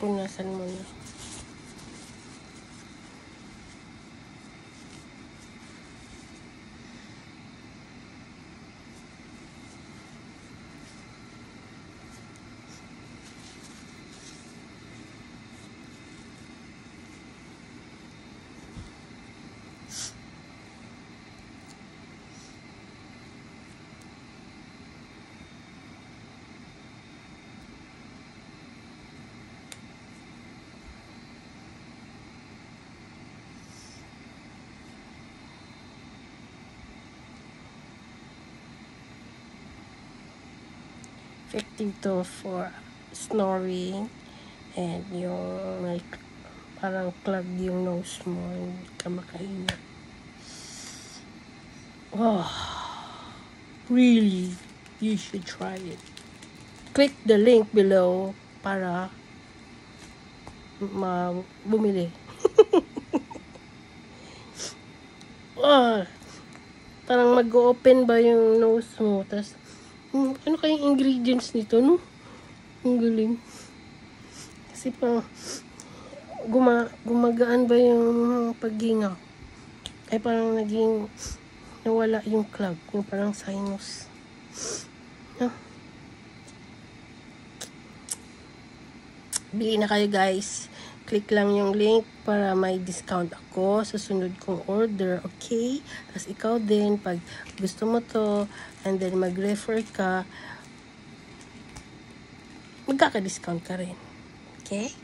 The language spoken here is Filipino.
punasan mo na. Effective to for snoring and yung like parang clogged yung nose mo, hindi ka makahinga. Oh, really, you should try it. Click the link below para bumili. Parang mag-open ba yung nose mo, tas ano kayang ingredients nito, no? Ang galing. Kasi parang gumagaan ba yung paghinga? Ay parang naging nawala yung clog, yung parang sinus. No? Bili na kayo guys. Click lang yung link para may discount ako sa sunod kong order, okay? Tapos ikaw din, pag gusto mo to, and then mag-refer ka, magkaka-discount ka rin. Okay?